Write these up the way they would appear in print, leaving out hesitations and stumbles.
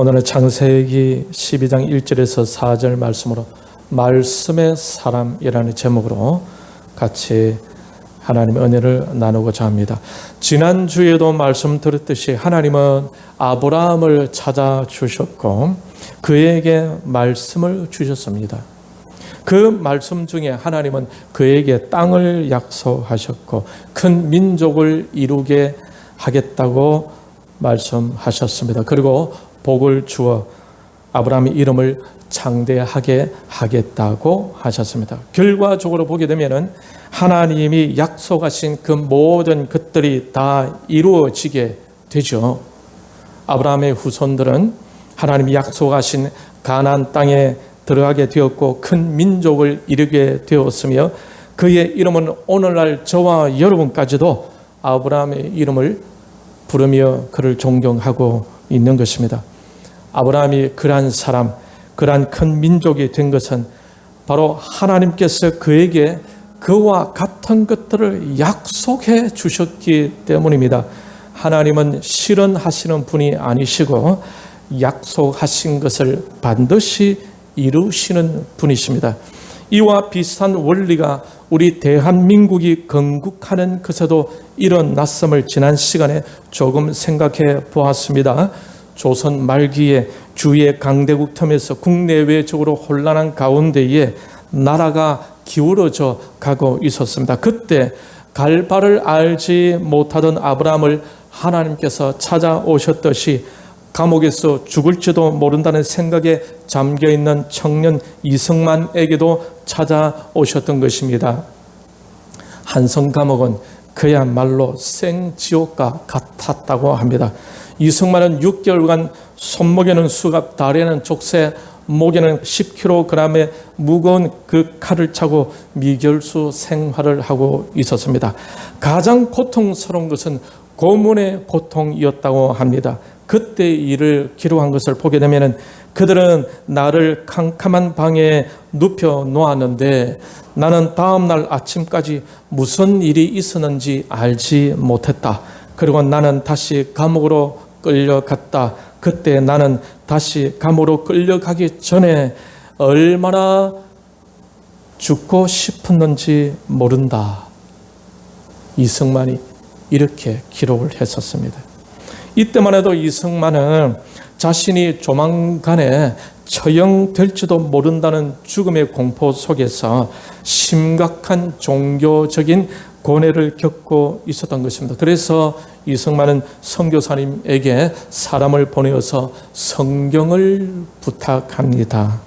오늘은 창세기 12장 1절에서 4절 말씀으로 말씀의 사람이라는 제목으로 같이 하나님의 은혜를 나누고자 합니다. 지난주에도 말씀 드렸듯이 하나님은 아브라함을 찾아주셨고 그에게 말씀을 주셨습니다. 그 말씀 중에 하나님은 그에게 땅을 약속하셨고 큰 민족을 이루게 하겠다고 말씀하셨습니다. 그리고 복을 주어 아브라함의 이름을 창대하게 하겠다고 하셨습니다. 결과적으로 보게 되면은 하나님이 약속하신 그 모든 것들이 다 이루어지게 되죠. 아브라함의 후손들은 하나님이 약속하신 가나안 땅에 들어가게 되었고 큰 민족을 이루게 되었으며 그의 이름은 오늘날 저와 여러분까지도 아브라함의 이름을 부르며 그를 존경하고 있는 것입니다. 아브라함이 그러한 사람, 그러한 큰 민족이 된 것은 바로 하나님께서 그에게 그와 같은 것들을 약속해 주셨기 때문입니다. 하나님은 실현하시는 분이 아니시고 약속하신 것을 반드시 이루시는 분이십니다. 이와 비슷한 원리가 우리 대한민국이 건국하는 것에도 일어났음을 지난 시간에 조금 생각해 보았습니다. 조선 말기에 주의 강대국 틈에서 국내외적으로 혼란한 가운데에 나라가 기울어져 가고 있었습니다. 그때 갈 바를 알지 못하던 아브라함을 하나님께서 찾아오셨듯이 감옥에서 죽을지도 모른다는 생각에 잠겨있는 청년 이승만에게도 찾아오셨던 것입니다. 한성 감옥은 그야말로 생지옥과 같았다고 합니다. 이승만은 6개월간 손목에는 수갑, 다리에는 족쇄, 목에는 10kg의 무거운 그 칼을 차고 미결수 생활을 하고 있었습니다. 가장 고통스러운 것은 고문의 고통이었다고 합니다. 그때 일을 기록한 것을 보게 되면 그들은 나를 캄캄한 방에 눕혀 놓았는데 나는 다음날 아침까지 무슨 일이 있었는지 알지 못했다. 그리고 나는 다시 감옥으로 끌려갔다. 그때 나는 다시 감옥으로 끌려가기 전에 얼마나 죽고 싶었는지 모른다. 이승만이 이렇게 기록을 했었습니다. 이때만 해도 이승만은 자신이 조만간에 처형될지도 모른다는 죽음의 공포 속에서 심각한 종교적인 고뇌를 겪고 있었던 것입니다. 그래서 이승만은 선교사님에게 사람을 보내어서 성경을 부탁합니다.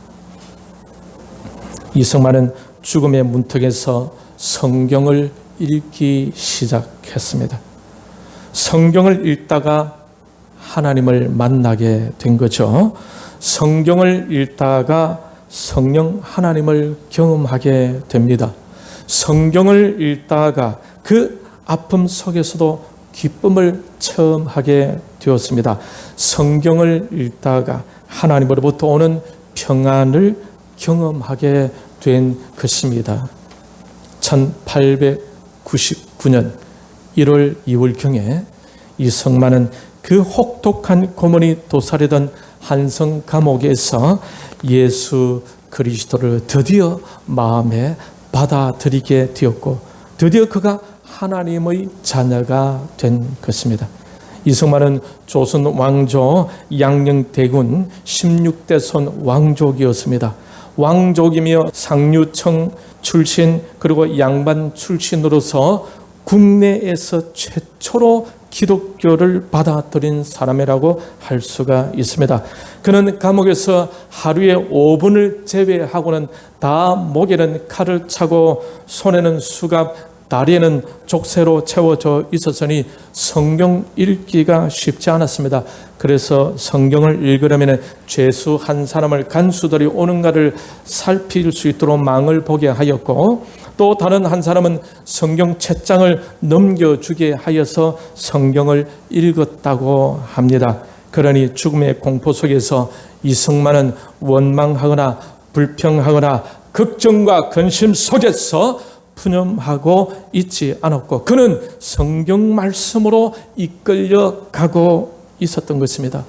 이승만은 죽음의 문턱에서 성경을 읽기 시작했습니다. 성경을 읽다가 하나님을 만나게 된 거죠. 성경을 읽다가 성령 하나님을 경험하게 됩니다. 성경을 읽다가 그 아픔 속에서도 기쁨을 체험하게 되었습니다. 성경을 읽다가 하나님으로부터 오는 평안을 경험하게 된 것입니다. 1899년 1월 2월경에 이승만은 그 혹독한 고문이 도사리던 한성 감옥에서 예수 그리스도를 드디어 마음에 받아들이게 되었고 드디어 그가 하나님의 자녀가 된 것입니다. 이승만은 조선 왕조 양녕대군 16대손 왕족이었습니다. 왕족이며 상류청 출신 그리고 양반 출신으로서 국내에서 최초로 기독교를 받아들인 사람이라고 할 수가 있습니다. 그는 감옥에서 하루에 5분을 제외하고는 다 목에는 칼을 차고 손에는 수갑, 다리에는 족쇄로 채워져 있었으니 성경 읽기가 쉽지 않았습니다. 그래서 성경을 읽으려면 죄수 한 사람을 간수들이 오는가를 살필 수 있도록 망을 보게 하였고 또 다른 한 사람은 성경 책장을 넘겨주게 하여서 성경을 읽었다고 합니다. 그러니 죽음의 공포 속에서 이승만은 원망하거나 불평하거나 걱정과 근심 속에서 푸념하고 있지 않았고 그는 성경 말씀으로 이끌려 가고 있었던 것입니다.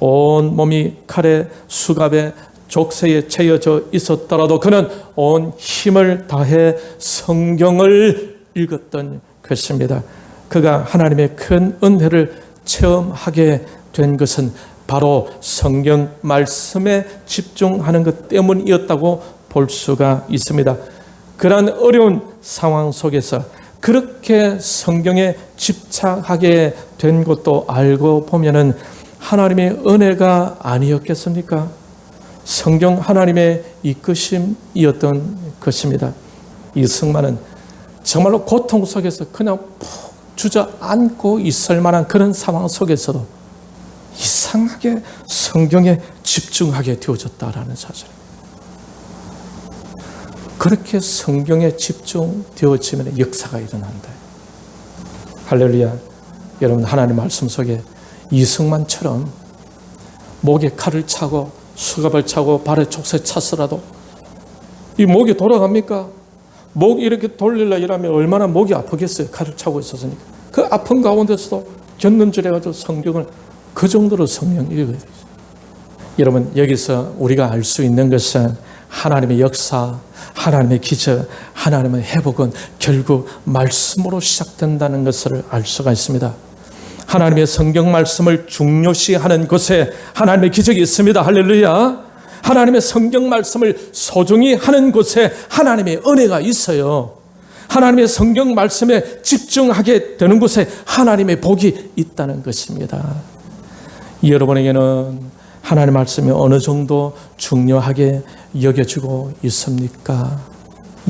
온 몸이 칼에 수갑에 족쇄에 채여져 있었더라도 그는 온 힘을 다해 성경을 읽었던 것입니다. 그가 하나님의 큰 은혜를 체험하게 된 것은 바로 성경 말씀에 집중하는 것 때문이었다고 볼 수가 있습니다. 그러한 어려운 상황 속에서 그렇게 성경에 집착하게 된 것도 알고 보면은 하나님의 은혜가 아니었겠습니까? 성경 하나님의 이끄심이었던 것입니다. 이승만은 정말로 고통 속에서 그냥 푹 주저앉고 있을 만한 그런 상황 속에서도 이상하게 성경에 집중하게 되어졌다라는 사실. 그렇게 성경에 집중되어지면 역사가 일어난다. 할렐루야. 여러분, 하나님 말씀 속에 이승만처럼 목에 칼을 차고 수갑을 차고 발에 족쇄 찼으라도 이 목이 돌아갑니까? 목 이렇게 돌리려 이러면 얼마나 목이 아프겠어요. 칼을 차고 있었으니까. 그 아픈 가운데서도 견눈질해가지고 성경을 그 정도로 성경 읽어야 되죠. 여러분, 여기서 우리가 알 수 있는 것은 하나님의 역사, 하나님의 기적, 하나님의 회복은 결국 말씀으로 시작된다는 것을 알 수가 있습니다. 하나님의 성경 말씀을 중요시하는 곳에 하나님의 기적이 있습니다. 할렐루야. 하나님의 성경 말씀을 소중히 하는 곳에 하나님의 은혜가 있어요. 하나님의 성경 말씀에 집중하게 되는 곳에 하나님의 복이 있다는 것입니다. 여러분에게는 하나님의 말씀이 어느 정도 중요하게 여겨지고 있습니까?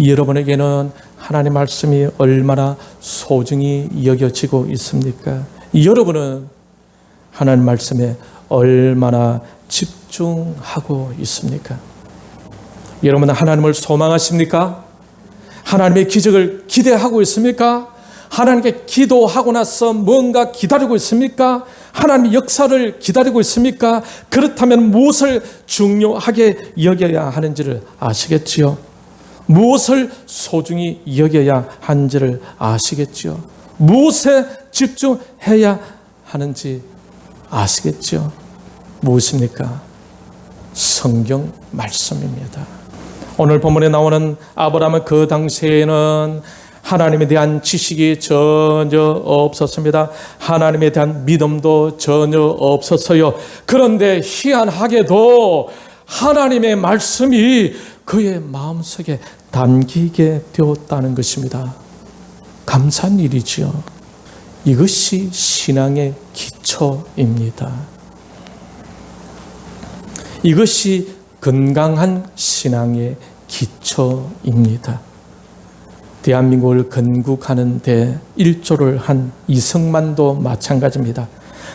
여러분에게는 하나님의 말씀이 얼마나 소중히 여겨지고 있습니까? 여러분은 하나님 말씀에 얼마나 집중하고 있습니까? 여러분은 하나님을 소망하십니까? 하나님의 기적을 기대하고 있습니까? 하나님께 기도하고 나서 뭔가 기다리고 있습니까? 하나님의 역사를 기다리고 있습니까? 그렇다면 무엇을 중요하게 여겨야 하는지를 아시겠지요? 무엇을 소중히 여겨야 하는지를 아시겠지요? 무엇에 집중해야 하는지 아시겠죠? 무엇입니까? 성경 말씀입니다. 오늘 본문에 나오는 아브라함은 그 당시에는 하나님에 대한 지식이 전혀 없었습니다. 하나님에 대한 믿음도 전혀 없었어요. 그런데 희한하게도 하나님의 말씀이 그의 마음속에 담기게 되었다는 것입니다. 감사한 일이지요. 이것이 신앙의 기초입니다. 이것이 건강한 신앙의 기초입니다. 대한민국을 건국하는 데 일조를 한 이승만도 마찬가지입니다.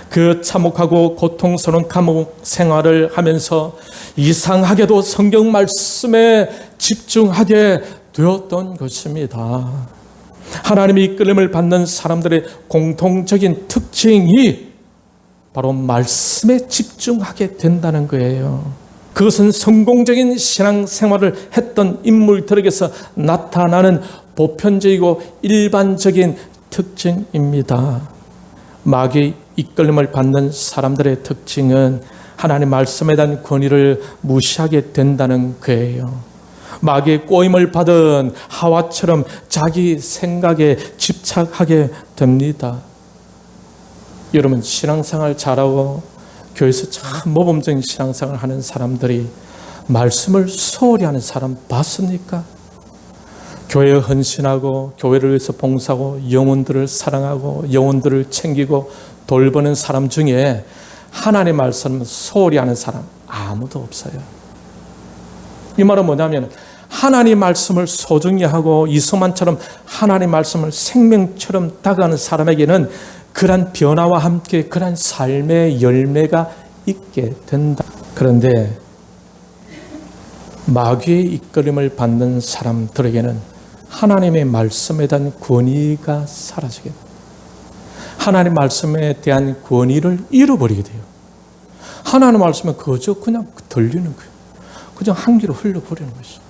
그 참혹하고 고통스러운 감옥 생활을 하면서 이상하게도 성경 말씀에 집중하게 되었던 것입니다. 하나님의 이끌림을 받는 사람들의 공통적인 특징이 바로 말씀에 집중하게 된다는 거예요. 그것은 성공적인 신앙생활을 했던 인물들에게서 나타나는 보편적이고 일반적인 특징입니다. 마귀의 이끌림을 받는 사람들의 특징은 하나님의 말씀에 대한 권위를 무시하게 된다는 거예요. 마귀의 꼬임을 받은 하와처럼 자기 생각에 집착하게 됩니다. 여러분, 신앙생활 잘하고 교회에서 참 모범적인 신앙생활을 하는 사람들이 말씀을 소홀히 하는 사람 봤습니까? 교회에 헌신하고 교회를 위해서 봉사하고 영혼들을 사랑하고 영혼들을 챙기고 돌보는 사람 중에 하나님의 말씀을 소홀히 하는 사람 아무도 없어요. 이 말은 뭐냐면 하나님 말씀을 소중히 하고 이승만처럼 하나님 말씀을 생명처럼 다가가는 사람에게는 그러한 변화와 함께 그러한 삶의 열매가 있게 된다. 그런데 마귀의 이끌림을 받는 사람들에게는 하나님의 말씀에 대한 권위가 사라지게 됩니다. 하나님 말씀에 대한 권위를 잃어버리게 돼요. 하나님 말씀은 그저 그냥 들리는 거예요. 그냥 한 귀로 흘러버리는 것이죠.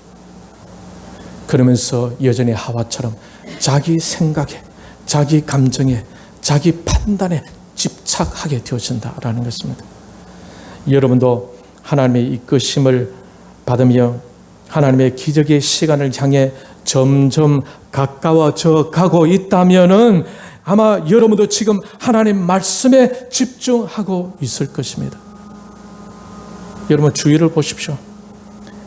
그러면서 여전히 하와처럼 자기 생각에, 자기 감정에, 자기 판단에 집착하게 되어진다라는 것입니다. 여러분도 하나님의 이끄심을 받으며 하나님의 기적의 시간을 향해 점점 가까워져 가고 있다면은 아마 여러분도 지금 하나님 말씀에 집중하고 있을 것입니다. 여러분 주의를 보십시오.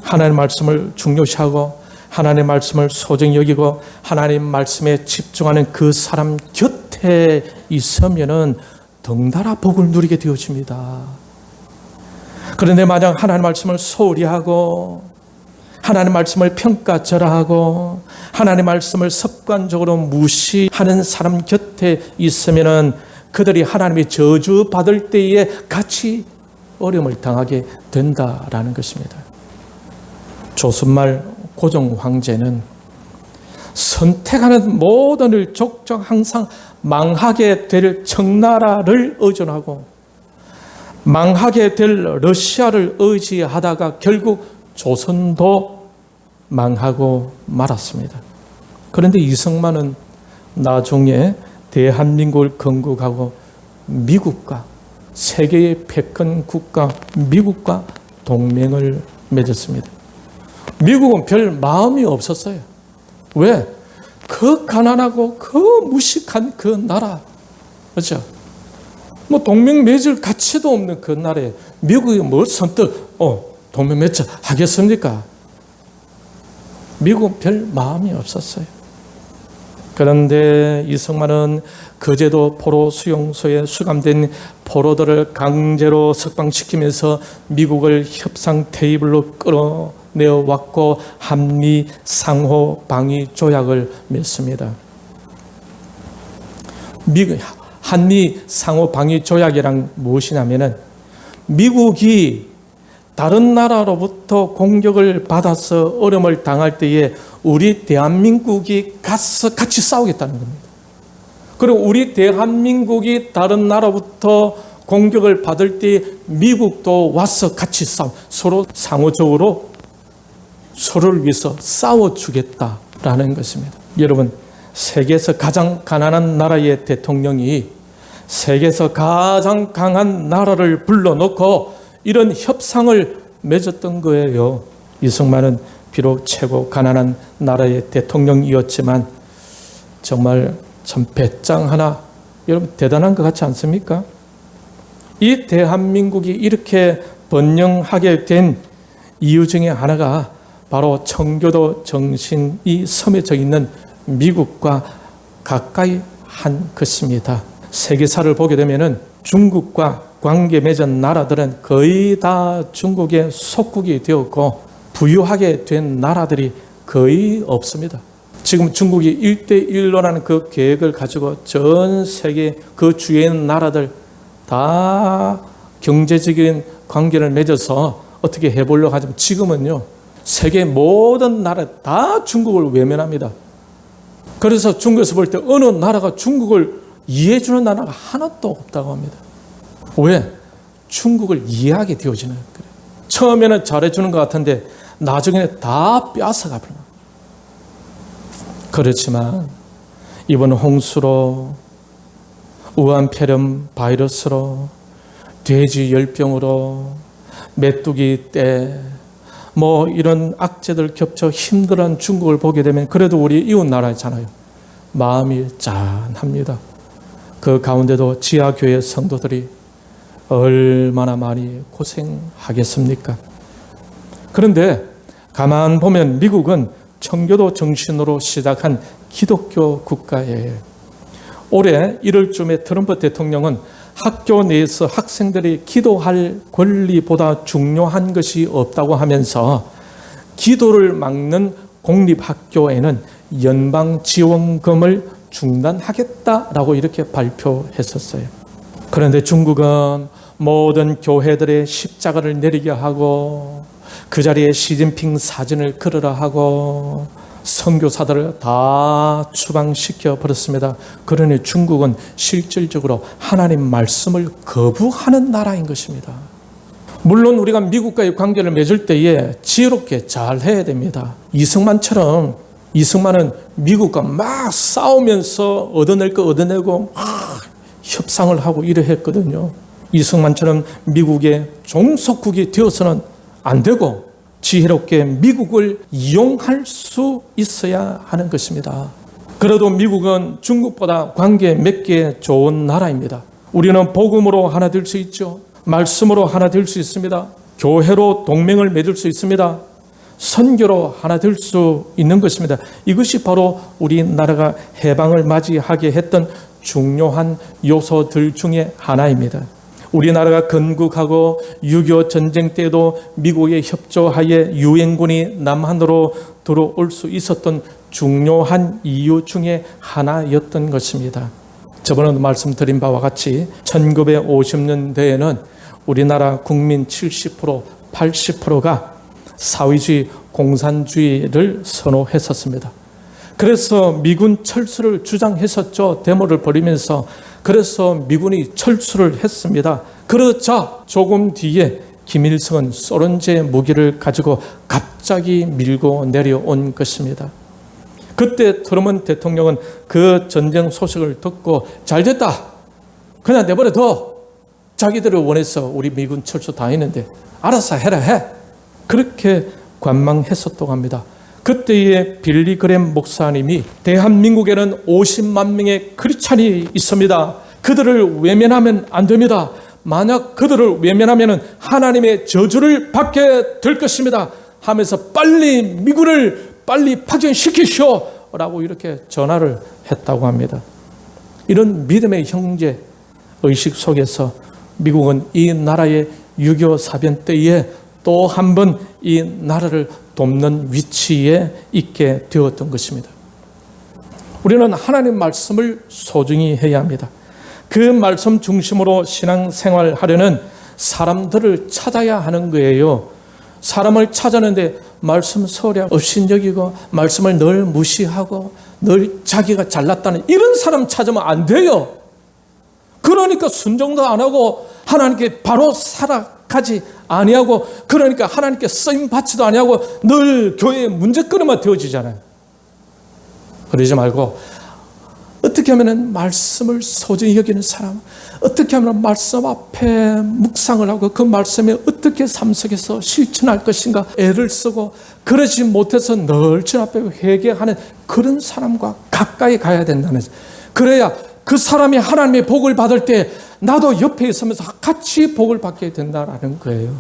하나님 말씀을 중요시하고 하나님 말씀을 소중히 여기고 하나님 말씀에 집중하는 그 사람 곁에 있으면은 덩달아 복을 누리게 되어집니다. 그런데 만약 하나님 말씀을 소홀히 하고 하나님 말씀을 평가절하하고 하나님 말씀을 습관적으로 무시하는 사람 곁에 있으면은 그들이 하나님의 저주 받을 때에 같이 어려움을 당하게 된다라는 것입니다. 조선말 고종 황제는 선택하는 모든 족족 항상 망하게 될 청나라를 의존하고 망하게 될 러시아를 의지하다가 결국 조선도 망하고 말았습니다. 그런데 이승만은 나중에 대한민국을 건국하고 미국과 세계의 패권 국가 미국과 동맹을 맺었습니다. 미국은 별 마음이 없었어요. 왜? 그 가난하고 그 무식한 그 나라, 그렇죠? 뭐 동맹 맺을 가치도 없는 그 나라에 미국이 뭐 선뜻 동맹 맺자 하겠습니까? 미국은 별 마음이 없었어요. 그런데 이승만은 거제도 포로 수용소에 수감된 포로들을 강제로 석방시키면서 미국을 협상 테이블로 끌어내어 왔고 한미 상호 방위 조약을 맺습니다. 한미 상호 방위 조약이란 무엇이냐면은 미국이 다른 나라로부터 공격을 받아서 어려움을 당할 때에 우리 대한민국이 가서 같이 싸우겠다는 겁니다. 그리고 우리 대한민국이 다른 나라로부터 공격을 받을 때 미국도 와서 같이 서로 상호적으로 서로를 위해서 싸워주겠다라는 것입니다. 여러분, 세계에서 가장 가난한 나라의 대통령이 세계에서 가장 강한 나라를 불러놓고 이런 협상을 맺었던 거예요. 이승만은 비록 최고 가난한 나라의 대통령이었지만 정말 참 배짱 하나, 여러분 대단한 것 같지 않습니까? 이 대한민국이 이렇게 번영하게 된 이유 중에 하나가 바로 청교도 정신이 섬에져 있는 미국과 가까이 한 것입니다. 세계사를 보게 되면은 중국과 관계 맺은 나라들은 거의 다 중국의 속국이 되었고 부유하게 된 나라들이 거의 없습니다. 지금 중국이 1대1로라는 그 계획을 가지고 전 세계 그 주위에 있는 나라들 다 경제적인 관계를 맺어서 어떻게 해보려고 하지만 지금은요, 세계 모든 나라 다 중국을 외면합니다. 그래서 중국에서 볼 때 어느 나라가 중국을 이해해주는 나라가 하나도 없다고 합니다. 왜? 중국을 이해하게 되어지는 거예요. 처음에는 잘해주는 것 같은데 나중에 다 뺏어가 버려요. 그렇지만 이번 홍수로, 우한폐렴 바이러스로, 돼지 열병으로, 메뚜기 때 뭐 이런 악재들 겹쳐 힘들어하는 중국을 보게 되면 그래도 우리 이웃 나라잖아요. 마음이 짠합니다. 그 가운데도 지하교회 성도들이 얼마나 많이 고생하겠습니까? 그런데 가만 보면 미국은 청교도 정신으로 시작한 기독교 국가예요. 올해 1월쯤에 트럼프 대통령은 학교 내에서 학생들이 기도할 권리보다 중요한 것이 없다고 하면서 기도를 막는 공립학교에는 연방지원금을 중단하겠다라고 이렇게 발표했었어요. 그런데 중국은 모든 교회들의 십자가를 내리게 하고 그 자리에 시진핑 사진을 걸으라 하고 선교사들을 다 추방시켜 버렸습니다. 그러니 중국은 실질적으로 하나님 말씀을 거부하는 나라인 것입니다. 물론 우리가 미국과의 관계를 맺을 때에 지혜롭게 잘 해야 됩니다. 이승만은 미국과 막 싸우면서 얻어낼 거 얻어내고 막 협상을 하고 이래 했거든요. 이승만처럼 미국의 종속국이 되어서는 안 되고 지혜롭게 미국을 이용할 수 있어야 하는 것입니다. 그래도 미국은 중국보다 관계 맺기에 좋은 나라입니다. 우리는 복음으로 하나 될 수 있죠. 말씀으로 하나 될 수 있습니다. 교회로 동맹을 맺을 수 있습니다. 선교로 하나 될 수 있는 것입니다. 이것이 바로 우리나라가 해방을 맞이하게 했던 중요한 요소들 중에 하나입니다. 우리나라가 건국하고 6.25 전쟁 때도 미국의 협조하에 유엔군이 남한으로 들어올 수 있었던 중요한 이유 중에 하나였던 것입니다. 저번에도 말씀드린 바와 같이 1950년대에는 우리나라 국민 70%, 80%가 사회주의, 공산주의를 선호했었습니다. 그래서 미군 철수를 주장했었죠. 데모를 벌이면서. 그래서 미군이 철수를 했습니다. 그러자 조금 뒤에 김일성은 소련제 무기를 가지고 갑자기 밀고 내려온 것입니다. 그때 트루먼 대통령은 그 전쟁 소식을 듣고 잘됐다. 그냥 내버려둬. 자기들을 원해서 우리 미군 철수 다 했는데 알아서 해라 해. 그렇게 관망했었다고 합니다. 그때의 빌리 그램 목사님이 대한민국에는 50만 명의 크리스찬이 있습니다. 그들을 외면하면 안 됩니다. 만약 그들을 외면하면 하나님의 저주를 받게 될 것입니다. 하면서 빨리 미군을 빨리 파견시키시오 라고 이렇게 전화를 했다고 합니다. 이런 믿음의 형제 의식 속에서 미국은 이 나라의 6.25 사변 때에 또 한 번 이 나라를 돕는 위치에 있게 되었던 것입니다. 우리는 하나님 말씀을 소중히 해야 합니다. 그 말씀 중심으로 신앙생활하려는 사람들을 찾아야 하는 거예요. 사람을 찾았는데 말씀 소리하고 업신여기고 말씀을 늘 무시하고 늘 자기가 잘났다는 이런 사람 찾으면 안 돼요. 그러니까 순종도 안 하고 하나님께 바로 살아가지 아니하고 그러니까 하나님께 쓰임 받지도 아니하고 늘 교회의 문제거리만 되어지잖아요. 그러지 말고 어떻게 하면 말씀을 소중히 여기는 사람, 어떻게 하면 말씀 앞에 묵상을 하고 그 말씀에 어떻게 삶 속에서 실천할 것인가 애를 쓰고 그러지 못해서 늘 주 앞에 회개하는 그런 사람과 가까이 가야 된다는 거예요. 그래야 그 사람이 하나님의 복을 받을 때 나도 옆에 있으면서 같이 복을 받게 된다는 거예요.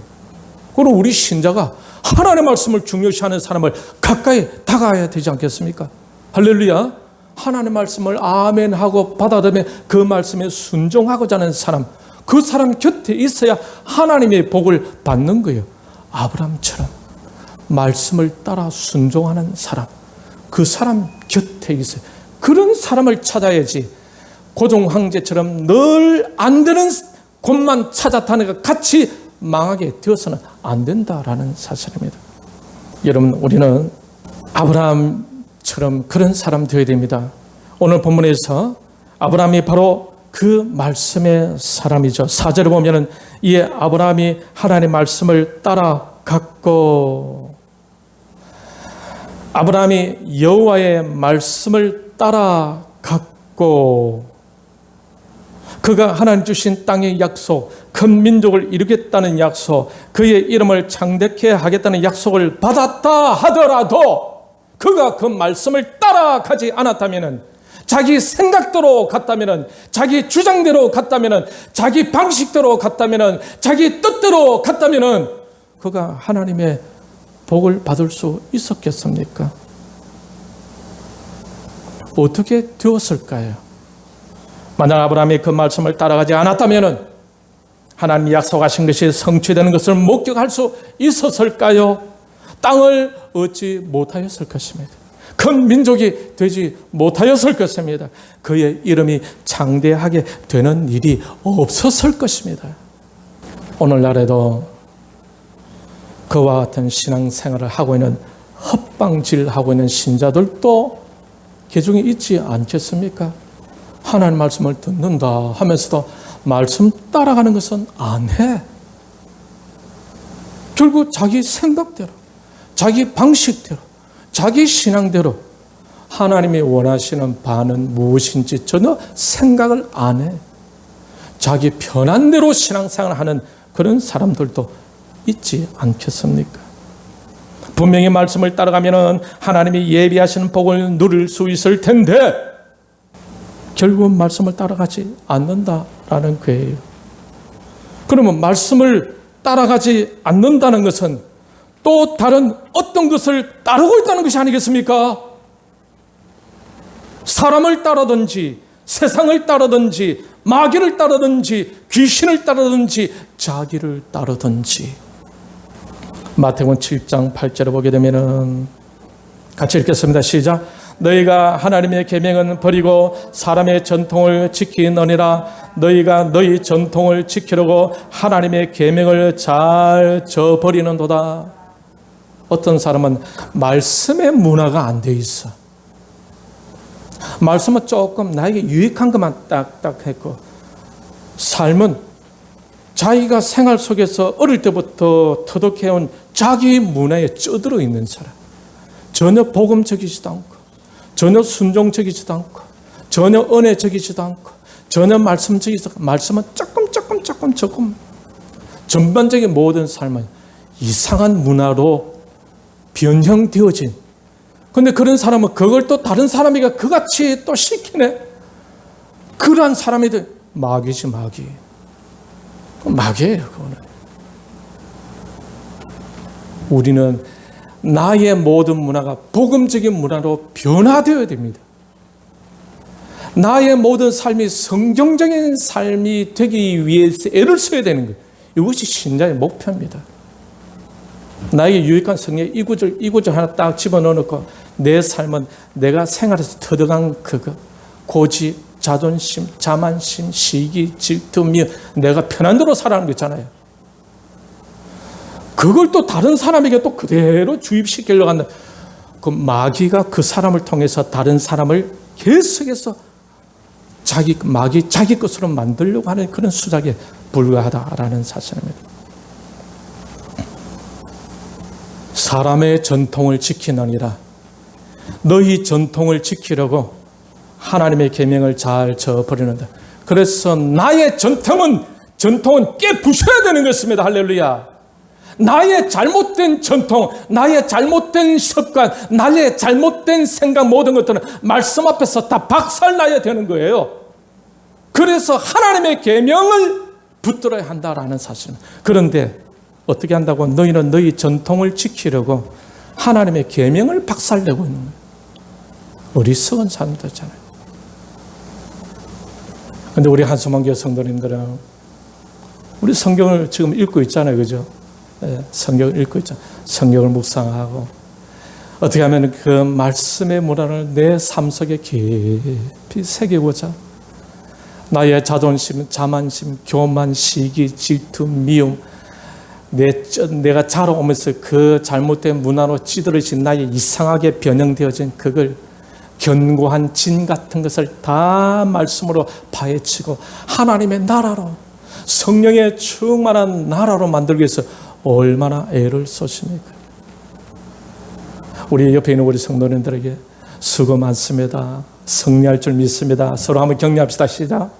그럼 우리 신자가 하나님의 말씀을 중요시하는 사람을 가까이 다가가야 되지 않겠습니까? 할렐루야. 하나님의 말씀을 아멘하고 받아들이며 그 말씀에 순종하고자 하는 사람, 그 사람 곁에 있어야 하나님의 복을 받는 거예요. 아브라함처럼 말씀을 따라 순종하는 사람, 그 사람 곁에 있어요. 그런 사람을 찾아야지 고종 황제처럼 늘 안 되는 곳만 찾아다니까 같이 망하게 되어서는 안 된다라는 사실입니다. 여러분, 우리는 아브라함처럼 그런 사람 되어야 됩니다. 오늘 본문에서 아브라함이 바로 그 말씀의 사람이죠. 4절에 보면은 이 아브라함이 하나님의 말씀을 따라갔고, 아브라함이 여호와의 말씀을 따라갔고, 그가 하나님 주신 땅의 약속, 큰 민족을 이루겠다는 약속, 그의 이름을 창대케 하겠다는 약속을 받았다 하더라도 그가 그 말씀을 따라가지 않았다면, 자기 생각대로 갔다면, 자기 주장대로 갔다면, 자기 방식대로 갔다면, 자기 뜻대로 갔다면 그가 하나님의 복을 받을 수 있었겠습니까? 어떻게 되었을까요? 만약 아브라함이 그 말씀을 따라가지 않았다면 하나님이 약속하신 것이 성취되는 것을 목격할 수 있었을까요? 땅을 얻지 못하였을 것입니다. 큰 민족이 되지 못하였을 것입니다. 그의 이름이 장대하게 되는 일이 없었을 것입니다. 오늘날에도 그와 같은 신앙생활을 하고 있는 헛방질하고 있는 신자들도 개중에 있지 않겠습니까? 하나님 말씀을 듣는다 하면서도 말씀 따라가는 것은 안 해. 결국 자기 생각대로, 자기 방식대로, 자기 신앙대로 하나님이 원하시는 바는 무엇인지 전혀 생각을 안 해. 자기 편한 대로 신앙생활을 하는 그런 사람들도 있지 않겠습니까? 분명히 말씀을 따라가면 하나님이 예비하시는 복을 누릴 수 있을 텐데 결국은 말씀을 따라가지 않는다라는 거예요. 그러면 말씀을 따라가지 않는다는 것은 또 다른 어떤 것을 따르고 있다는 것이 아니겠습니까? 사람을 따르든지 세상을 따르든지 마귀를 따르든지 귀신을 따르든지 자기를 따르든지. 마태복음 7장 8절을 보게 되면은 같이 읽겠습니다. 시작. 너희가 하나님의 계명은 버리고 사람의 전통을 지키느니라. 너희가 너희 전통을 지키려고 하나님의 계명을 잘 저버리는도다. 어떤 사람은 말씀의 문화가 안 돼 있어. 말씀은 조금 나에게 유익한 것만 딱딱 했고, 삶은 자기가 생활 속에서 어릴 때부터 터득해온 자기 문화에 쩌들어 있는 사람, 전혀 복음적이지도 않고, 전혀 순종적이지도 않고, 전혀 은혜적이지도 않고, 전혀 말씀적이지도 않고, 말씀은 조금 전반적인 모든 삶은 이상한 문화로 변형되어진. 근데 그런 사람은 그걸 또 다른 사람에게 그같이 또 시키네. 그러한 사람이 마귀지, 마귀. 마귀예요, 그거는. 우리는 나의 모든 문화가 복음적인 문화로 변화되어야 됩니다. 나의 모든 삶이 성경적인 삶이 되기 위해서 애를 써야 되는 거예요. 이것이 신자의 목표입니다. 나에게 유익한 성경 이 구절 하나 딱 집어넣어놓고 내 삶은 내가 생활에서 터득한 그거, 고집, 자존심, 자만심, 시기, 질투, 미움, 내가 편한 대로 살아가는 거 있잖아요. 그걸 또 다른 사람에게 또 그대로 주입시키려고 한다. 그 마귀가 그 사람을 통해서 다른 사람을 계속해서 마귀 자기 것으로 만들려고 하는 그런 수작에 불과하다라는 사실입니다. 사람의 전통을 지키느니라. 너희 전통을 지키려고 하나님의 계명을 잘 저버리는다. 그래서 나의 전통은 깨부셔야 되는 것입니다. 할렐루야. 나의 잘못된 전통, 나의 잘못된 습관, 나의 잘못된 생각, 모든 것들은 말씀 앞에서 다 박살나야 되는 거예요. 그래서 하나님의 계명을 붙들어야 한다라는 사실입니다. 그런데 어떻게 한다고? 너희는 너희 전통을 지키려고 하나님의 계명을 박살내고 있는 거예요. 어리석은 사람들이잖아요. 그런데 우리 한수만교회 성도님들은 우리 성경을 지금 읽고 있잖아요. 그죠? 성경을 읽고 있잖아요. 성경을 묵상하고 어떻게 하면 그 말씀의 문화를 내 삶 속에 깊이 새기고자 나의 자존심, 자만심, 교만, 시기, 질투, 미움, 내가 자라오면서 그 잘못된 문화로 찌들어진 나의 이상하게 변형되어진 그걸 견고한 진 같은 것을 다 말씀으로 파헤치고 하나님의 나라로, 성령의 충만한 나라로 만들기 위해서 얼마나 애를 쏘십니까? 우리 옆에 있는 우리 성도님들에게 수고 많습니다. 승리할 줄 믿습니다. 서로 한번 격려합시다. 시작.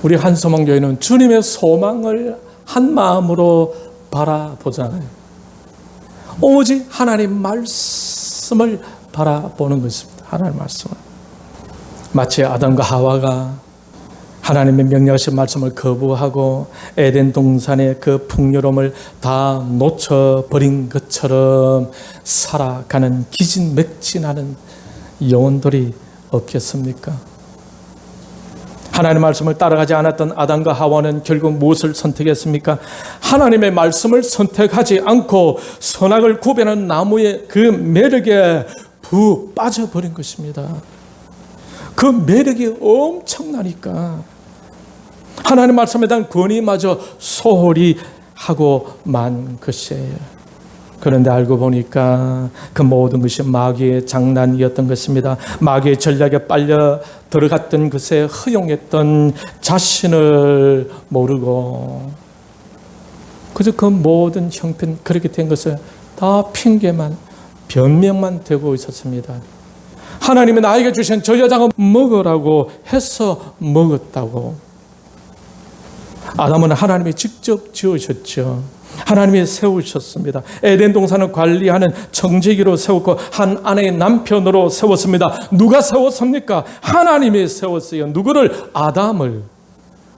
우리 한소망교회는 주님의 소망을 한 마음으로 바라보잖아요. 오직 하나님 말씀을 바라보는 것입니다. 하나님 말씀을. 마치 아담과 하와가 하나님의 명령하신 말씀을 거부하고 에덴 동산의 그 풍요로움을 다 놓쳐버린 것처럼 살아가는 기진맥진하는 영혼들이 없겠습니까? 하나님의 말씀을 따라가지 않았던 아담과 하와는 결국 무엇을 선택했습니까? 하나님의 말씀을 선택하지 않고 선악을 구별하는 나무의 그 매력에 푹 빠져버린 것입니다. 그 매력이 엄청나니까 하나님 말씀에 대한 권위마저 소홀히 하고 만 것이에요. 그런데 알고 보니까 그 모든 것이 마귀의 장난이었던 것입니다. 마귀의 전략에 빨려 들어갔던 것에 허용했던 자신을 모르고 그저 그 모든 형편 그렇게 된 것을 다 핑계만 변명만 되고 있었습니다. 하나님이 나에게 주신 저 여자가 먹으라고 해서 먹었다고. 아담은 하나님이 직접 지으셨죠. 하나님이 세우셨습니다. 에덴 동산을 관리하는 청지기로 세웠고 한 아내의 남편으로 세웠습니다. 누가 세웠습니까? 하나님이 세웠어요. 누구를? 아담을.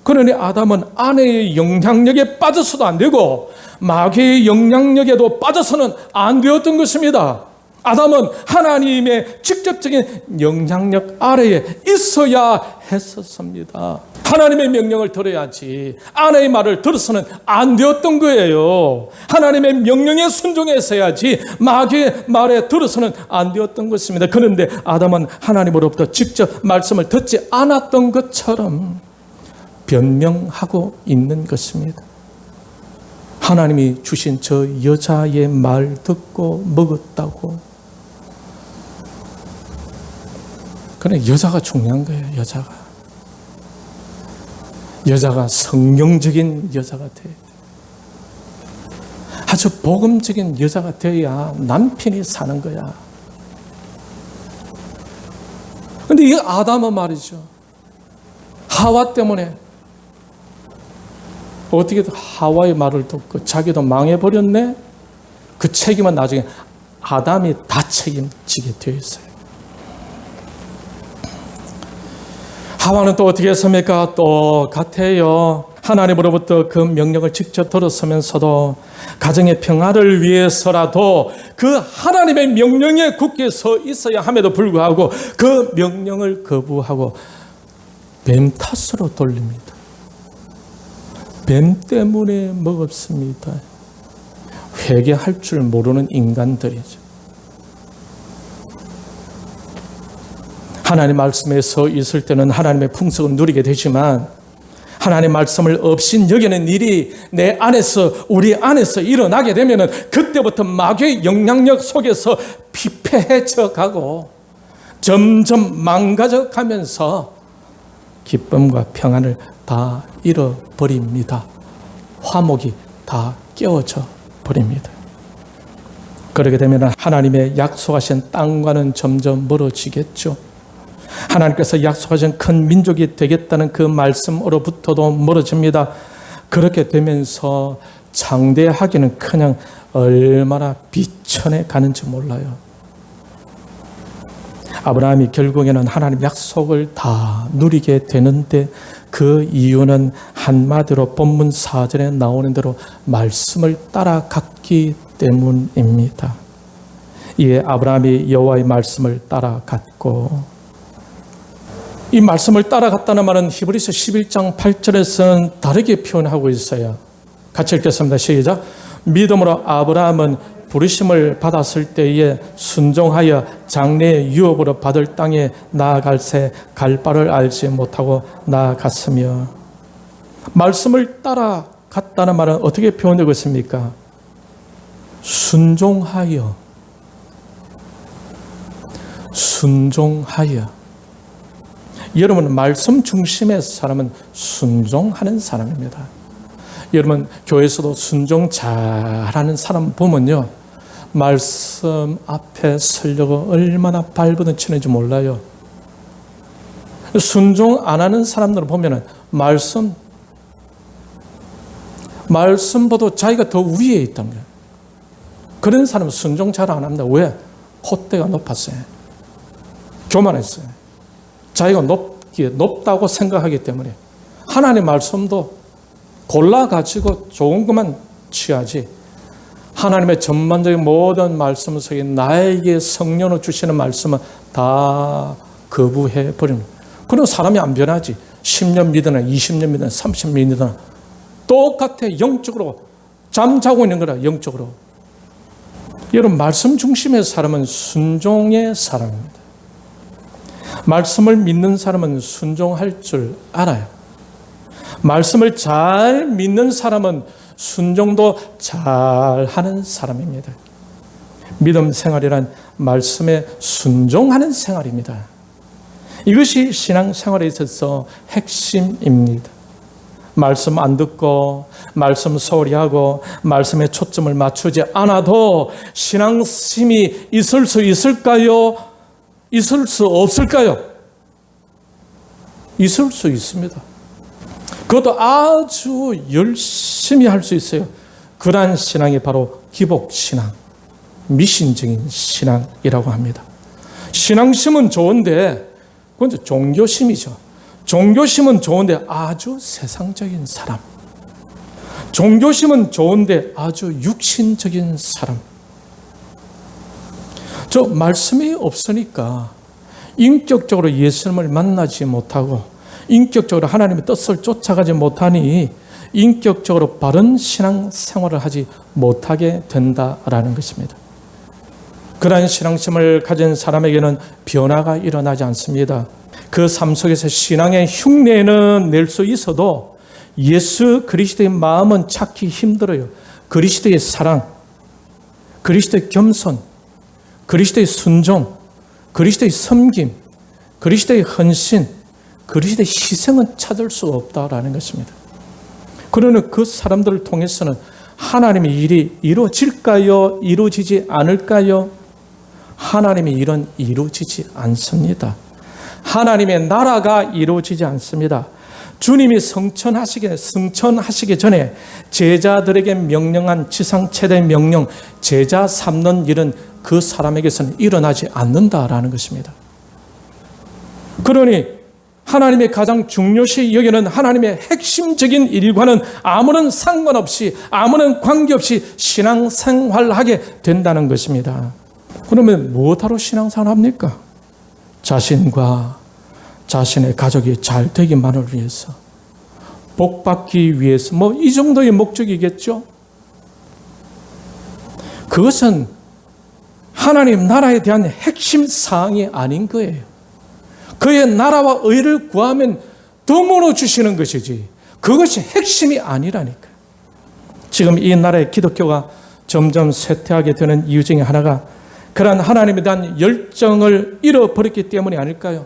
그러니 아담은 아내의 영향력에 빠져서도 안 되고 마귀의 영향력에도 빠져서는 안 되었던 것입니다. 아담은 하나님의 직접적인 영향력 아래에 있어야 했었습니다. 하나님의 명령을 들어야지 아내의 말을 들어서는 안 되었던 거예요. 하나님의 명령에 순종했어야지 마귀의 말에 들어서는 안 되었던 것입니다. 그런데 아담은 하나님으로부터 직접 말씀을 듣지 않았던 것처럼 변명하고 있는 것입니다. 하나님이 주신 저 여자의 말 듣고 먹었다고. 그래, 여자가 중요한 거예요. 여자가 성경적인 여자가 돼야 돼. 아주 복음적인 여자가 되어야 남편이 사는 거야. 근데 이 아담은 말이죠, 하와 때문에 어떻게든 하와의 말을 듣고 자기도 망해버렸네. 그 책임은 나중에 아담이 다 책임지게 되어 있어요. 하와는 또 어떻게 했습니까? 똑같아요. 하나님으로부터 그 명령을 직접 들었으면서도 가정의 평화를 위해서라도 그 하나님의 명령에 굳게 서 있어야 함에도 불구하고 그 명령을 거부하고 뱀 탓으로 돌립니다. 뱀 때문에 먹었습니다. 회개할 줄 모르는 인간들이죠. 하나님 말씀에 서 있을 때는 하나님의 풍성을 누리게 되지만 하나님 말씀을 없인 여기는 일이 내 안에서, 우리 안에서 일어나게 되면 그때부터 마귀의 영향력 속에서 피폐해져 가고 점점 망가져 가면서 기쁨과 평안을 다 잃어버립니다. 화목이 다 깨어져 버립니다. 그렇게 되면 하나님의 약속하신 땅과는 점점 멀어지겠죠. 하나님께서 약속하신 큰 민족이 되겠다는 그 말씀으로부터도 멀어집니다. 그렇게 되면서 장대하기는 그냥 얼마나 비천해 가는지 몰라요. 아브라함이 결국에는 하나님 약속을 다 누리게 되는데 그 이유는 한마디로 본문 4절에 나오는 대로 말씀을 따라갔기 때문입니다. 이에 아브라함이 여호와의 말씀을 따라갔고, 이 말씀을 따라갔다는 말은 히브리서 11장 8절에서는 다르게 표현하고 있어요. 같이 읽겠습니다. 시작. 믿음으로 아브라함은 부르심을 받았을 때에 순종하여 장래의 유업으로 받을 땅에 나아갈새 갈 바를 알지 못하고 나아갔으며. 말씀을 따라갔다는 말은 어떻게 표현되고 있습니까? 순종하여. 여러분, 말씀 중심의 사람은 순종하는 사람입니다. 여러분, 교회에서도 순종 잘하는 사람 보면요, 말씀 앞에 서려고 얼마나 발버둥 치는지 몰라요. 순종 안 하는 사람들을 보면 말씀보다 자기가 더 위에 있던 거예요. 그런 사람은 순종 잘 안 합니다. 왜? 콧대가 높았어요. 교만했어요. 자기가 높다고 생각하기 때문에. 하나님의 말씀도 골라가지고 좋은 것만 취하지, 하나님의 전반적인 모든 말씀 속에 나에게 성령을 주시는 말씀은 다 거부해버리는, 그런 사람이 안 변하지. 10년 믿으나 20년 믿으나 30년 믿으나 똑같아. 영적으로 잠자고 있는 거라. 영적으로. 여러분, 말씀 중심의 사람은 순종의 사람입니다. 말씀을 믿는 사람은 순종할 줄 알아요. 말씀을 잘 믿는 사람은 순종도 잘하는 사람입니다. 믿음 생활이란 말씀에 순종하는 생활입니다. 이것이 신앙생활에 있어서 핵심입니다. 말씀 안 듣고 말씀 소리하고 말씀에 초점을 맞추지 않아도 신앙심이 있을 수 있을까요? 있을 수 없을까요? 있을 수 있습니다. 그것도 아주 열심히 할 수 있어요. 그러한 신앙이 바로 기복신앙, 미신적인 신앙이라고 합니다. 신앙심은 좋은데 그건 종교심이죠. 종교심은 좋은데 아주 세상적인 사람. 종교심은 좋은데 아주 육신적인 사람. 저 말씀이 없으니까 인격적으로 예수님을 만나지 못하고 인격적으로 하나님의 뜻을 쫓아가지 못하니 인격적으로 바른 신앙 생활을 하지 못하게 된다라는 것입니다. 그러한 신앙심을 가진 사람에게는 변화가 일어나지 않습니다. 그 삶 속에서 신앙의 흉내는 낼 수 있어도 예수 그리스도의 마음은 찾기 힘들어요. 그리스도의 사랑, 그리스도의 겸손, 그리스도의 순종, 그리스도의 섬김, 그리스도의 헌신, 그리스도의 희생은 찾을 수 없다라는 것입니다. 그러는 그 사람들을 통해서는 하나님의 일이 이루어질까요? 이루어지지 않을까요? 하나님의 일은 이루어지지 않습니다. 하나님의 나라가 이루어지지 않습니다. 주님이 승천하시기 전에 제자들에게 명령한 지상 최대의 명령, 제자 삼는 일은 그 사람에게서는 일어나지 않는다라는 것입니다. 그러니 하나님의 가장 중요시 여기는 하나님의 핵심적인 일과는 아무런 상관없이 아무런 관계없이 신앙생활하게 된다는 것입니다. 그러면 무엇하러 신앙생활합니까? 자신과 자신의 가족이 잘 되기만을 위해서, 복받기 위해서, 이 정도의 목적이겠죠. 그것은 하나님 나라에 대한 핵심 사항이 아닌 거예요. 그의 나라와 의를 구하면 덤으로 주시는 것이지 그것이 핵심이 아니라니까요. 지금 이 나라의 기독교가 점점 쇠퇴하게 되는 이유 중에 하나가 그러한 하나님에 대한 열정을 잃어버렸기 때문이 아닐까요?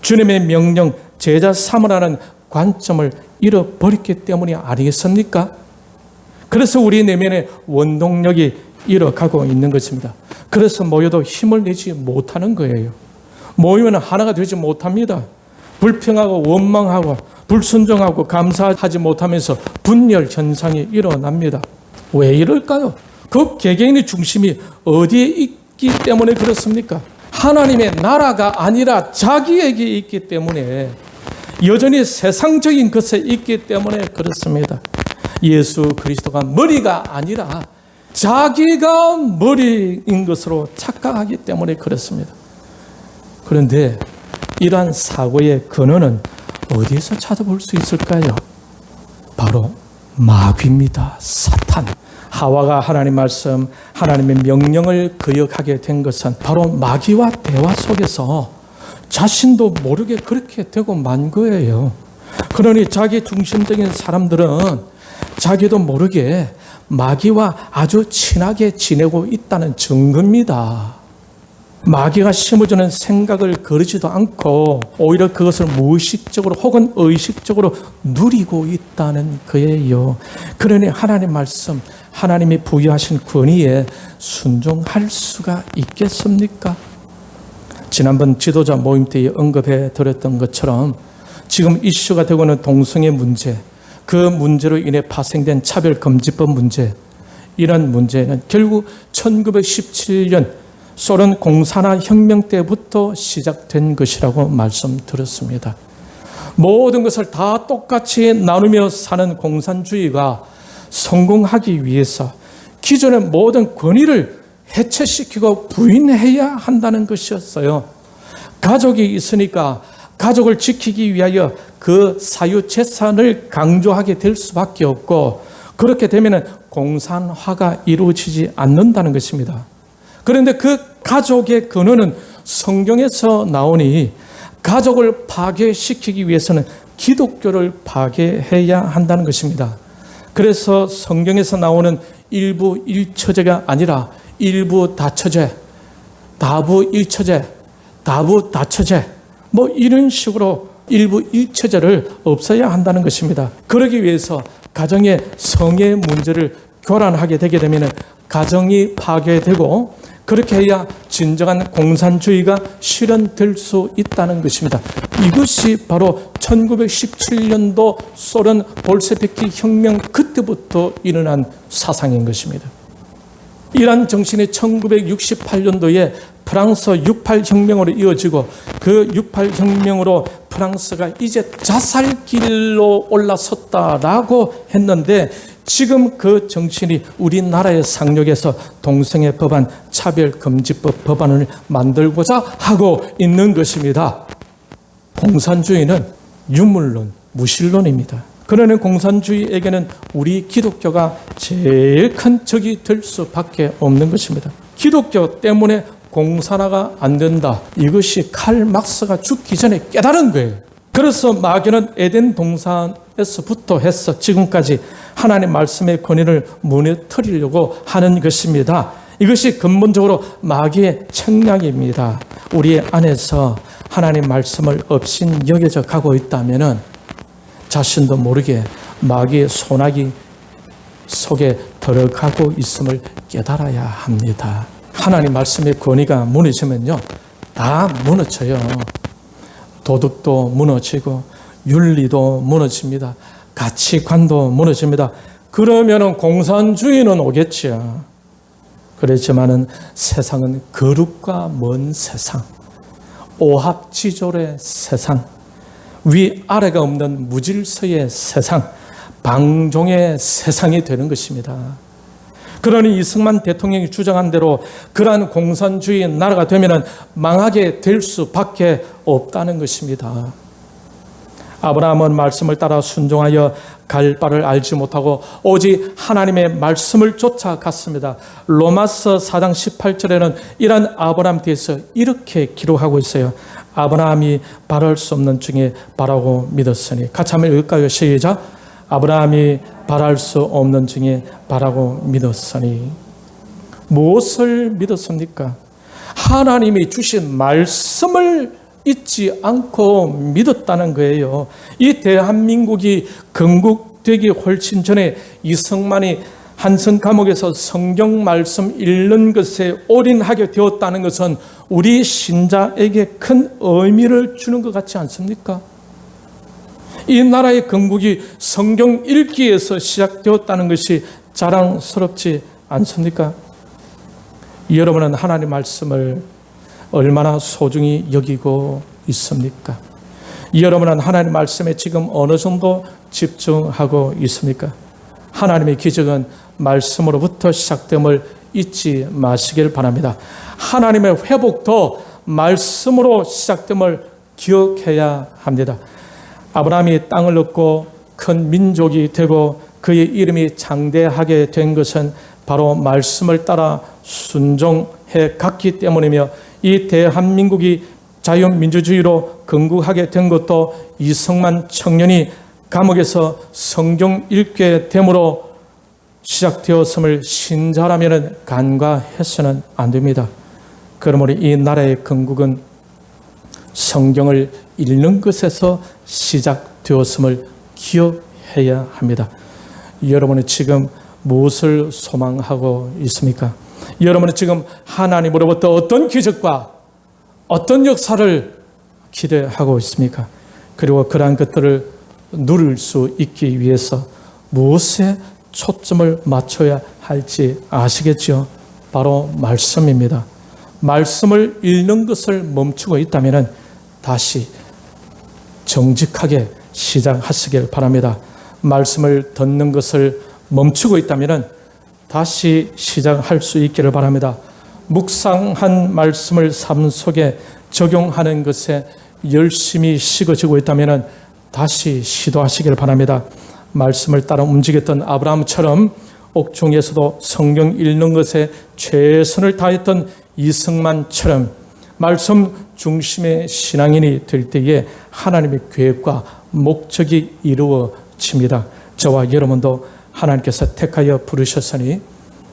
주님의 명령, 제자 삼으라는 관점을 잃어버렸기 때문이 아니겠습니까? 그래서 우리 내면의 원동력이 잃어가고 있는 것입니다. 그래서 모여도 힘을 내지 못하는 거예요. 모이면 하나가 되지 못합니다. 불평하고 원망하고 불순종하고 감사하지 못하면서 분열 현상이 일어납니다. 왜 이럴까요? 그 개개인의 중심이 어디에 있기 때문에 그렇습니까? 하나님의 나라가 아니라 자기에게 있기 때문에, 여전히 세상적인 것에 있기 때문에 그렇습니다. 예수 그리스도가 머리가 아니라 자기가 머리인 것으로 착각하기 때문에 그렇습니다. 그런데 이러한 사고의 근원은 어디에서 찾아볼 수 있을까요? 바로 마귀입니다. 사탄. 하와가 하나님 말씀, 하나님의 명령을 거역하게 된 것은 바로 마귀와 대화 속에서 자신도 모르게 그렇게 되고 만 거예요. 그러니 자기 중심적인 사람들은 자기도 모르게 마귀와 아주 친하게 지내고 있다는 증거입니다. 마귀가 심어주는 생각을 거르지도 않고 오히려 그것을 무의식적으로 혹은 의식적으로 누리고 있다는 거예요. 그러니 하나님 말씀, 하나님이 부여하신 권위에 순종할 수가 있겠습니까? 지난번 지도자 모임 때 언급해 드렸던 것처럼 지금 이슈가 되고 있는 동성애 문제, 그 문제로 인해 파생된 차별금지법 문제, 이런 문제는 결국 1917년 소련 공산화 혁명 때부터 시작된 것이라고 말씀드렸습니다. 모든 것을 다 똑같이 나누며 사는 공산주의가 성공하기 위해서 기존의 모든 권위를 해체시키고 부인해야 한다는 것이었어요. 가족이 있으니까 가족을 지키기 위하여 그 사유재산을 강조하게 될 수밖에 없고, 그렇게 되면 공산화가 이루어지지 않는다는 것입니다. 그런데 그 가족의 근원은 성경에서 나오니 가족을 파괴시키기 위해서는 기독교를 파괴해야 한다는 것입니다. 그래서 성경에서 나오는 일부 일처제가 아니라 일부 다처제, 다부 일처제, 다부 다처제, 이런 식으로 일부 일처제를 없애야 한다는 것입니다. 그러기 위해서 가정의 성의 문제를 교란하게 되게 되면 가정이 파괴되고 그렇게 해야 진정한 공산주의가 실현될 수 있다는 것입니다. 이것이 바로 1917년도 소련 볼셰비키 혁명 그때부터 일어난 사상인 것입니다. 이러한 정신이 1968년도에 프랑스 68혁명으로 이어지고 그 68혁명으로 프랑스가 이제 자살길로 올라섰다라고 했는데 지금 그 정신이 우리나라의 상륙에서 동성애 법안, 차별금지법 법안을 만들고자 하고 있는 것입니다. 공산주의는 유물론, 무신론입니다. 그러나 공산주의에게는 우리 기독교가 제일 큰 적이 될 수밖에 없는 것입니다. 기독교 때문에 공산화가 안 된다. 이것이 칼 막스가 죽기 전에 깨달은 거예요. 그래서 마귀는 에덴 동산에서부터 해서 지금까지 하나님 말씀의 권위를 무너뜨리려고 하는 것입니다. 이것이 근본적으로 마귀의 책략입니다. 우리 안에서 하나님 말씀을 업신 여겨져 가고 있다면 자신도 모르게 마귀의 소나기 속에 들어가고 있음을 깨달아야 합니다. 하나님 말씀의 권위가 무너지면요, 다 무너져요. 도덕도 무너지고 윤리도 무너집니다. 가치관도 무너집니다. 그러면은 공산주의는 오겠죠. 그렇지만은 세상은 거룩과 먼 세상, 오합지졸의 세상, 위아래가 없는 무질서의 세상, 방종의 세상이 되는 것입니다. 그러니 이승만 대통령이 주장한 대로 그러한 공산주의 나라가 되면 망하게 될 수밖에 없다는 것입니다. 아브라함은 말씀을 따라 순종하여 갈 바를 알지 못하고 오직 하나님의 말씀을 쫓아갔습니다. 로마서 4장 18절에는 이런 아브라함에 대해서 이렇게 기록하고 있어요. 아브라함이 바랄 수 없는 중에 바라고 믿었으니. 같이 한번 읽을까요? 시작. 아브라함이 바랄 수 없는 중에 바라고 믿었으니. 무엇을 믿었습니까? 하나님이 주신 말씀을 잊지 않고 믿었다는 거예요. 이 대한민국이 건국되기 훨씬 전에 이승만이 한성 감옥에서 성경 말씀 읽는 것에 올인하게 되었다는 것은 우리 신자에게 큰 의미를 주는 것 같지 않습니까? 이 나라의 건국이 성경 읽기에서 시작되었다는 것이 자랑스럽지 않습니까? 여러분은 하나님 말씀을 얼마나 소중히 여기고 있습니까? 여러분은 하나님 말씀에 지금 어느 정도 집중하고 있습니까? 하나님의 기적은 말씀으로부터 시작됨을 잊지 마시길 바랍니다. 하나님의 회복도 말씀으로 시작됨을 기억해야 합니다. 아브라함이 땅을 얻고 큰 민족이 되고 그의 이름이 장대하게 된 것은 바로 말씀을 따라 순종해 갔기 때문이며 이 대한민국이 자유민주주의로 건국하게 된 것도 이승만 청년이 감옥에서 성경 읽게 됨으로 시작되었음을 신자라면 간과해서는 안 됩니다. 그러므로 이 나라의 건국은 성경을 읽는 것에서 시작되었음을 기억해야 합니다. 여러분은 지금 무엇을 소망하고 있습니까? 여러분은 지금 하나님으로부터 어떤 기적과 어떤 역사를 기대하고 있습니까? 그리고 그러한 것들을 누릴 수 있기 위해서 무엇에 초점을 맞춰야 할지 아시겠죠? 바로 말씀입니다. 말씀을 읽는 것을 멈추고 있다면 다시 정직하게 시작하시길 바랍니다. 말씀을 듣는 것을 멈추고 있다면 다시 시작할 수 있기를 바랍니다. 묵상한 말씀을 삶 속에 적용하는 것에 열심히 식어지고 있다면 다시 시도하시길 바랍니다. 말씀을 따라 움직였던 아브라함처럼 옥중에서도 성경 읽는 것에 최선을 다했던 이승만처럼 말씀 중심의 신앙인이 될 때에 하나님의 계획과 목적이 이루어집니다. 저와 여러분도 하나님께서 택하여 부르셨으니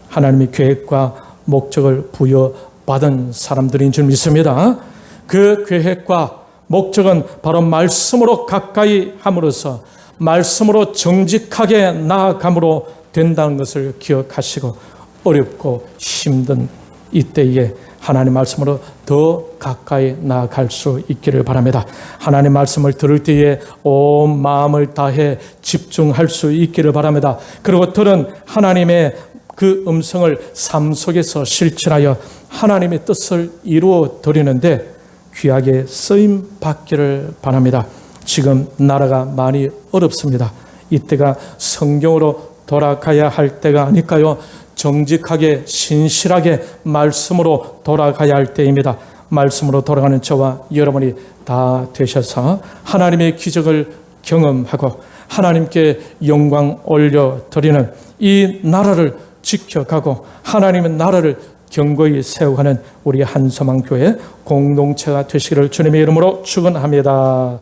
하나님의 계획과 목적을 부여받은 사람들인 줄 믿습니다. 그 계획과 목적은 바로 말씀으로 가까이 함으로써 말씀으로 정직하게 나아감으로 된다는 것을 기억하시고 어렵고 힘든 이때에 하나님 말씀으로 더 가까이 나아갈 수 있기를 바랍니다. 하나님 말씀을 들을 때에 온 마음을 다해 집중할 수 있기를 바랍니다. 그리고 들은 하나님의 그 음성을 삶 속에서 실천하여 하나님의 뜻을 이루어 드리는데 귀하게 쓰임 받기를 바랍니다. 지금 나라가 많이 어렵습니다. 이때가 성경으로 돌아가야 할 때가 아닐까요? 정직하게 신실하게 말씀으로 돌아가야 할 때입니다. 말씀으로 돌아가는 저와 여러분이 다 되셔서 하나님의 기적을 경험하고 하나님께 영광 올려드리는 이 나라를 지켜가고 하나님의 나라를 견고히 세워가는 우리 한서망교회 공동체가 되시기를 주님의 이름으로 축원합니다.